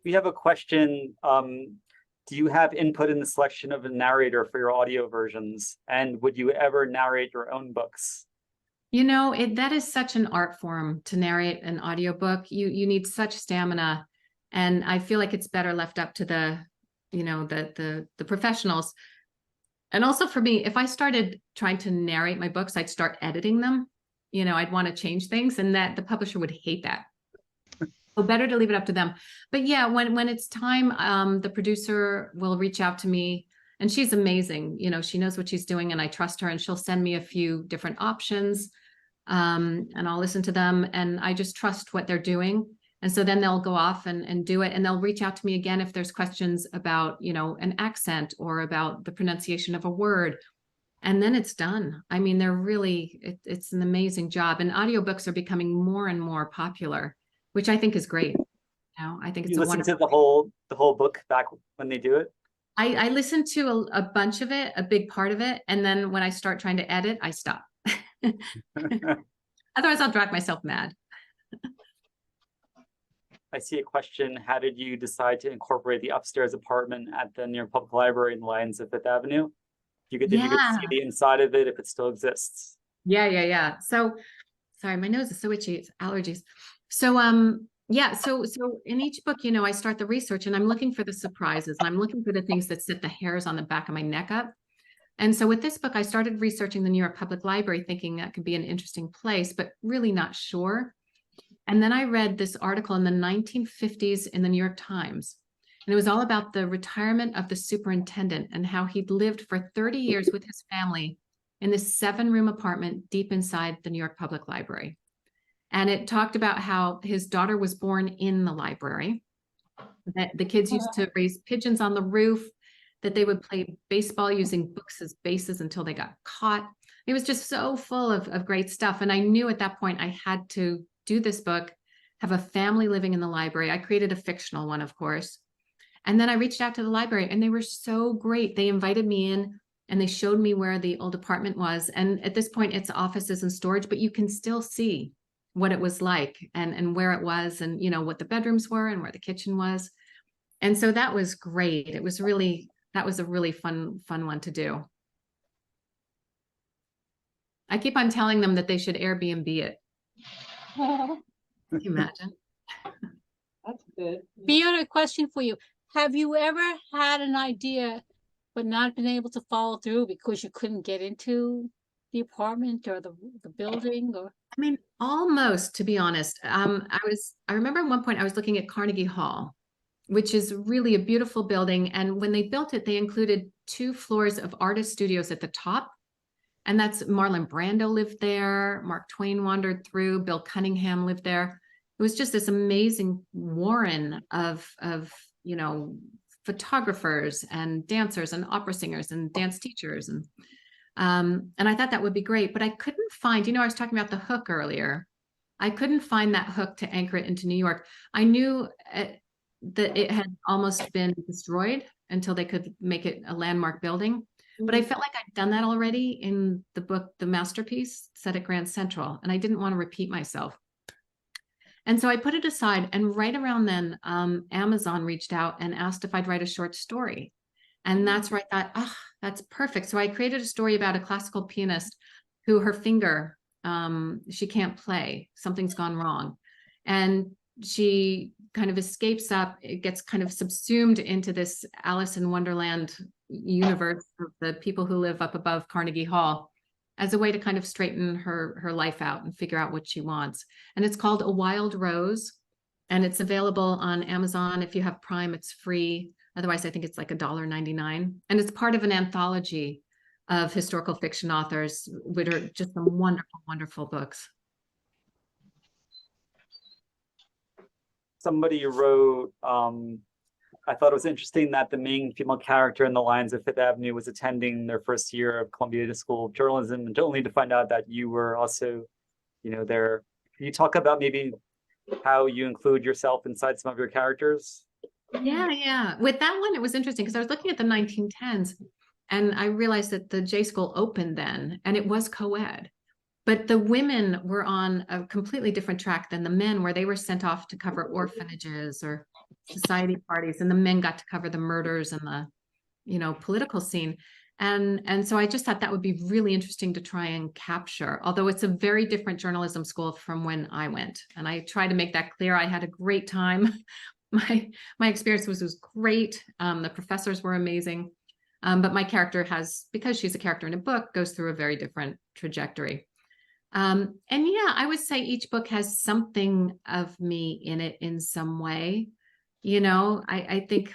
We have a question. Do you have input in the selection of a narrator for your audio versions? And would you ever narrate your own books? You know, that is such an art form to narrate an audiobook. You need such stamina. And I feel like it's better left up to the professionals. And also for me, if I started trying to narrate my books, I'd start editing them. I'd want to change things, and that the publisher would hate that. So better to leave it up to them. But yeah, when it's time, the producer will reach out to me, and she's amazing. She knows what she's doing, and I trust her, and she'll send me a few different options, and I'll listen to them, and I just trust what they're doing. And so then they'll go off and do it, and they'll reach out to me again if there's questions about, an accent or about the pronunciation of a word. And then it's done. I mean, it's an amazing job. And audiobooks are becoming more and more popular, which I think is great. I think it's you listen to the whole book back when they do it? I listen to a bunch of it, a big part of it. And then when I start trying to edit, I stop. Otherwise, I'll drive myself mad. I see a question. How did you decide to incorporate the upstairs apartment at the New York Public Library in the Lions of Fifth Avenue? Did you get to see the inside of it if it still exists? Yeah. So, sorry, my nose is so itchy. It's allergies. So, so in each book, I start the research and I'm looking for the surprises, and I'm looking for the things that set the hairs on the back of my neck up. And so with this book, I started researching the New York Public Library, thinking that could be an interesting place, but really not sure. And then I read this article in the 1950s in the New York Times, and it was all about the retirement of the superintendent and how he'd lived for 30 years with his family in this 7-room apartment deep inside the New York Public Library. And it talked about how his daughter was born in the library, that the kids used to raise pigeons on the roof, that they would play baseball using books as bases until they got caught. It was just so full of great stuff. And I knew at that point I had to do this book, have a family living in the library. I created a fictional one, of course. And then I reached out to the library, and they were so great. They invited me in and they showed me where the old apartment was. And at this point, it's offices and storage, but you can still see what it was like and where it was, and what the bedrooms were and where the kitchen was. And so that was great. That was a really fun one to do. I keep on telling them that they should Airbnb it. Can you imagine? That's good. Fiona, a question for you. Have you ever had an idea but not been able to follow through because you couldn't get into the apartment or the building? Or I mean, almost, to be honest. I remember at one point I was looking at Carnegie Hall, which is really a beautiful building. And when they built it, they included 2 floors of artist studios at the top. And that's Marlon Brando lived there. Mark Twain wandered through. Bill Cunningham lived there. It was just this amazing warren of photographers and dancers and opera singers and dance teachers. And I thought that would be great, but I couldn't find, I was talking about the hook earlier. I couldn't find that hook to anchor it into New York. I knew that it had almost been destroyed until they could make it a landmark building. But I felt like I'd done that already in the book, The Masterpiece, set at Grand Central, and I didn't want to repeat myself. And so I put it aside, and right around then, Amazon reached out and asked if I'd write a short story. And that's where I thought, oh, that's perfect. So I created a story about a classical pianist who her finger, she can't play, something's gone wrong. And she kind of escapes up, it gets kind of subsumed into this Alice in Wonderland universe of the people who live up above Carnegie Hall, as a way to kind of straighten her life out and figure out what she wants. And it's called A Wild Rose, and it's available on Amazon. If you have Prime, it's free. Otherwise, I think it's like $1.99. And it's part of an anthology of historical fiction authors, which are just some wonderful, wonderful books. Somebody wrote, I thought it was interesting that the main female character in The Lions of Fifth Avenue was attending their first year of Columbia School of Journalism, and only to find out that you were also, there. Can you talk about maybe how you include yourself inside some of your characters? Yeah. With that one, it was interesting because I was looking at the 1910s and I realized that the J School opened then and it was co-ed. But the women were on a completely different track than the men, where they were sent off to cover orphanages or society parties, and the men got to cover the murders and the, political scene. And so I just thought that would be really interesting to try and capture, although it's a very different journalism school from when I went. And I try to make that clear. I had a great time. My experience was great. The professors were amazing. But my character because she's a character in a book, goes through a very different trajectory. And yeah, I would say each book has something of me in it in some way. I think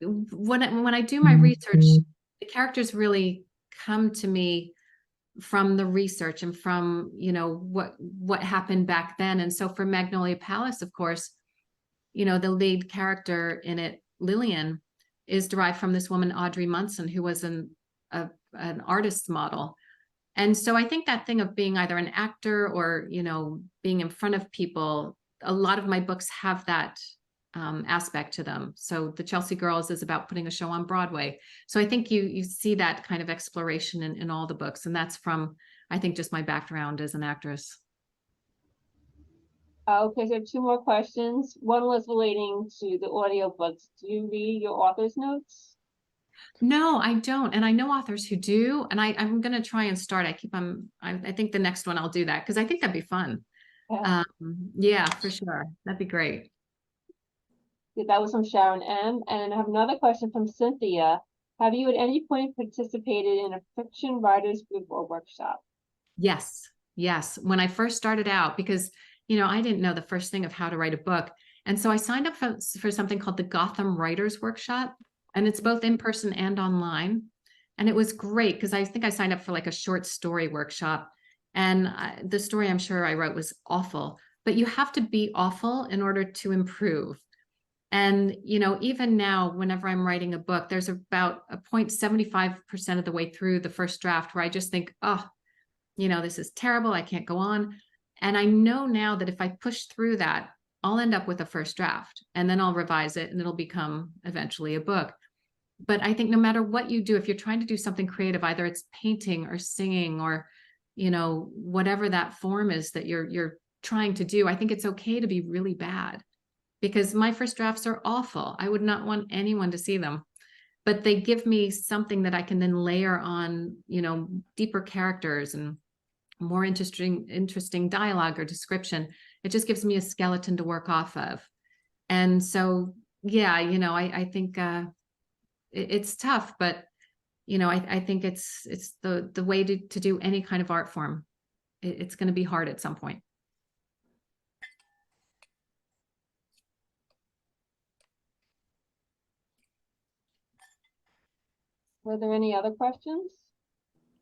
when I do my research, the characters really come to me from the research and from, what happened back then. And so for Magnolia Palace, of course, the lead character in it, Lillian, is derived from this woman, Audrey Munson, who was an artist's model. And so I think that thing of being either an actor or, being in front of people, a lot of my books have that aspect to them. So The Chelsea Girls is about putting a show on Broadway. So I think you see that kind of exploration in all the books. And that's from, I think, just my background as an actress. Okay, so 2 more questions. One was relating to the audiobooks. Do you read your author's notes? No, I don't. And I know authors who do. And I'm going to try and start. I think the next one I'll do that because I think that'd be fun. Yeah. Yeah, for sure. That'd be great. Yeah, that was from Sharon M. And I have another question from Cynthia. Have you at any point participated in a fiction writers group or workshop? Yes. When I first started out, because, I didn't know the first thing of how to write a book. And so I signed up for something called the Gotham Writers Workshop. And it's both in person and online. And it was great because I think I signed up for like a short story workshop. And the story I'm sure I wrote was awful, but you have to be awful in order to improve. And, even now, whenever I'm writing a book, there's about a 0.75% of the way through the first draft where I just think, oh, this is terrible. I can't go on. And I know now that if I push through that, I'll end up with a first draft and then I'll revise it and it'll become eventually a book. But I think no matter what you do, if you're trying to do something creative, either it's painting or singing or, whatever that form is that you're trying to do, I think it's okay to be really bad because my first drafts are awful. I would not want anyone to see them, but they give me something that I can then layer on, deeper characters and more interesting dialogue or description. It just gives me a skeleton to work off of. And so, yeah, I think it's tough, but I think it's the way to do any kind of art form. It's going to be hard at some point. Were there any other questions?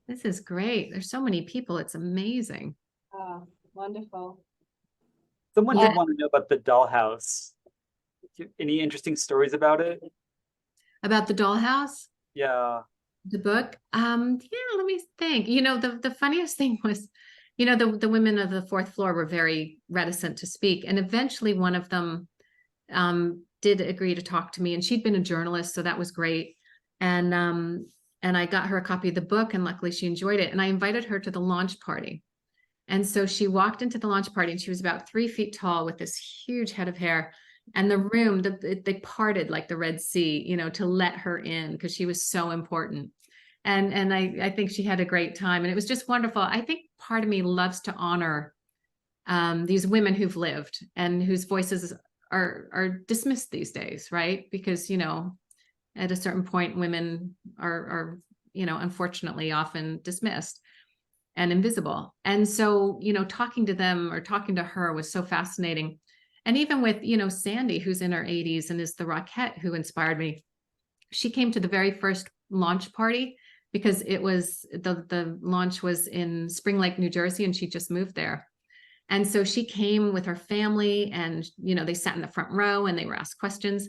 This is great. There's so many people. It's amazing. Wonderful. Someone did want to know about the dollhouse. Any interesting stories about it? About the dollhouse? Yeah. The book? Yeah, let me think. The funniest thing was, the women of the 4th floor were very reticent to speak. And eventually one of them did agree to talk to me. And she'd been a journalist, so that was great. And I got her a copy of the book, and luckily she enjoyed it. And I invited her to the launch party. And so she walked into the launch party, and she was about 3 feet tall with this huge head of hair. And the room, they parted like the Red Sea, to let her in because she was so important. And I think she had a great time. And it was just wonderful. I think part of me loves to honor these women who've lived and whose voices are dismissed these days, right? Because, at a certain point, women are unfortunately often dismissed and invisible. And so, talking to them or talking to her was so fascinating. And even with, Sandy, who's in her 80s and is the Rockette who inspired me, she came to the very first launch party because it was the launch was in Spring Lake, New Jersey, and she just moved there. And so she came with her family and, they sat in the front row and they were asked questions.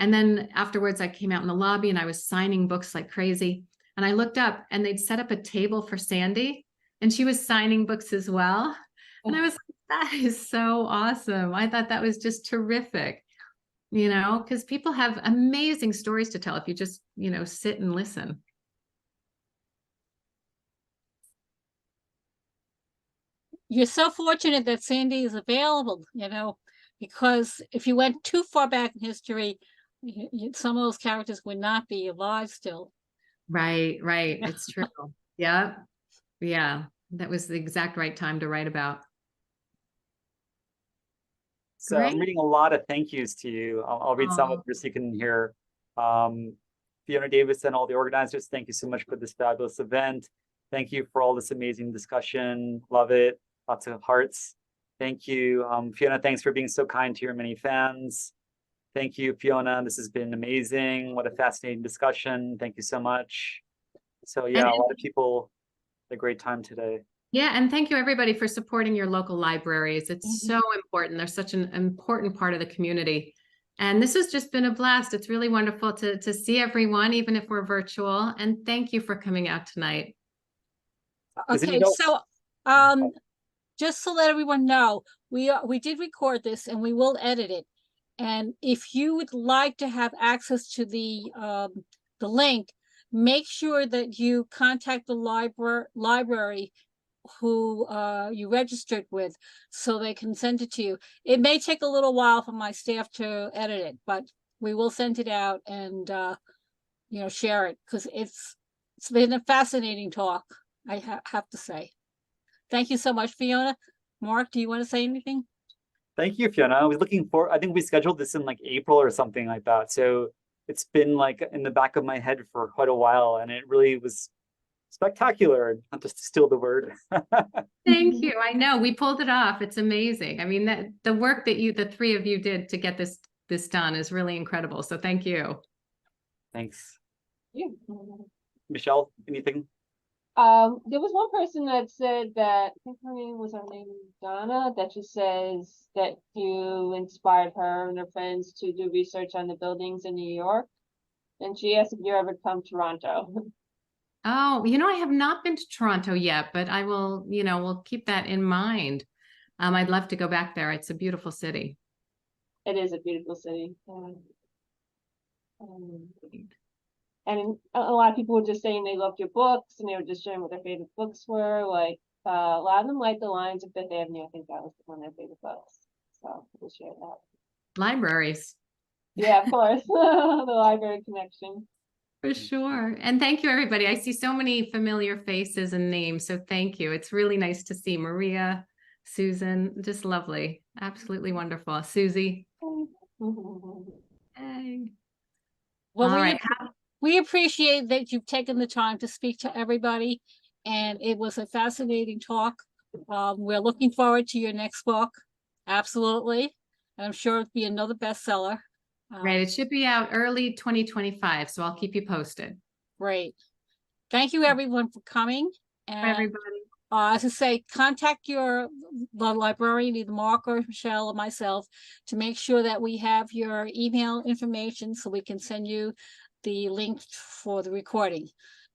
And then afterwards, I came out in the lobby and I was signing books like crazy. And I looked up and they'd set up a table for Sandy and she was signing books as well. And I was like, that is so awesome. I thought that was just terrific, you know, because people have amazing stories to tell if you just, you know, sit and listen. You're so fortunate that Sandy is available, you know, because if you went too far back in history, some of those characters would not be alive still. Right, right. It's true. Yeah. Yeah. That was the exact right time to write about. So I'm Great. reading a lot of thank yous to you. I'll read some of Aw. them so you can hear. Fiona Davis and all the organizers, thank you so much for this fabulous event. Thank you for all this amazing discussion. Love it. Lots of hearts. Thank you. Fiona, thanks for being so kind to your many fans. Thank you, Fiona. This has been amazing. What a fascinating discussion. Thank you so much. So yeah, a lot of people had a great time today. Yeah, and thank you everybody for supporting your local libraries. It's so important. They're such an important part of the community. And this has just been a blast. It's really wonderful to see everyone, even if we're virtual. And thank you for coming out tonight. Doesn't Okay, it all- so just to let everyone know, we did record this and we will edit it. And if you would like to have access to the link, make sure that you contact the library who you registered with so they can send it to you. It may take a little while for my staff to edit it, but we will send it out and you know, share it because it's been a fascinating talk, I have to say. Thank you so much, Fiona. Mark, do you want to say anything? Thank you, Fiona. I was looking for, I think we scheduled this in like April or something like that. So it's been like in the back of my head for quite a while and it really was spectacular, not just to steal the word. Thank you. I know we pulled it off. It's amazing. I mean, that the work that the three of you did to get this done is really incredible. So thank you. Thanks. Yeah. Michelle, anything? There was one person that said that, I think her name was Donna, that she says that you inspired her and her friends to do research on the buildings in New York. And she asked if you ever come to Toronto. Oh, you know, I have not been to Toronto yet, but I will, you know, we'll keep that in mind. I'd love to go back there. It's a beautiful city. It is a beautiful city. And a lot of people were just saying they loved your books and they were just sharing what their favorite books were. Like a lot of them liked The Lions of Fifth Avenue. I think that was one of their favorite books. So we'll share that. Libraries. Yeah, of course. The library connection. For sure. And thank you, everybody. I see so many familiar faces and names. So thank you. It's really nice to see Maria, Susan, just lovely. Absolutely wonderful. Susie. Hey. Well, All right. we appreciate that you've taken the time to speak to everybody, and it was a fascinating talk. We're looking forward to your next book. Absolutely. And I'm sure it'll be another bestseller. Right. It should be out early 2025. So I'll keep you posted. Great. Thank you, everyone, for coming. For And everybody. as I say, contact the librarian, either Mark or Michelle or myself, to make sure that we have your email information so we can send you the link for the recording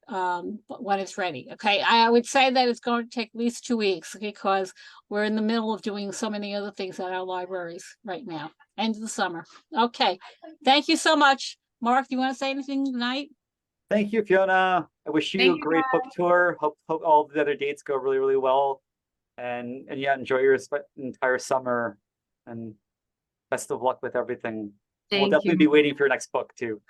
when it's ready. Okay, I would say that it's going to take at least 2 weeks because we're in the middle of doing so many other things at our libraries right now. End of the summer. Okay, thank you so much. Mark, do you want to say anything tonight? Thank you, Fiona. I wish you a great book tour. Hope all the other dates go really, really well. And yeah, enjoy your entire summer and best of luck with everything. We'll definitely be waiting for your next book too.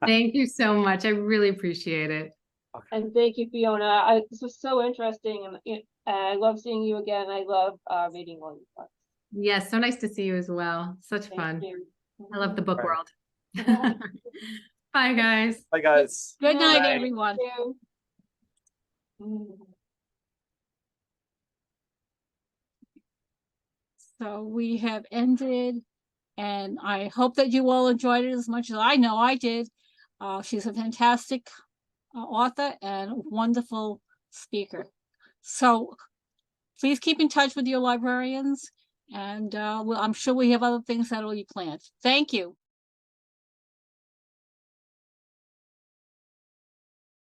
Thank you so much. I really appreciate it. Okay. And thank you, Fiona. This was so interesting, and I love seeing you again. I love reading all your books. Yes, so nice to see you as well. Such fun. You. I love the book Right. world. Bye, guys. Bye, guys. Good night, Bye. everyone. So we have ended, and I hope that you all enjoyed it as much as I know I did. She's a fantastic author and wonderful speaker. So please keep in touch with your librarians, and I'm sure we have other things that will be planned. Thank you.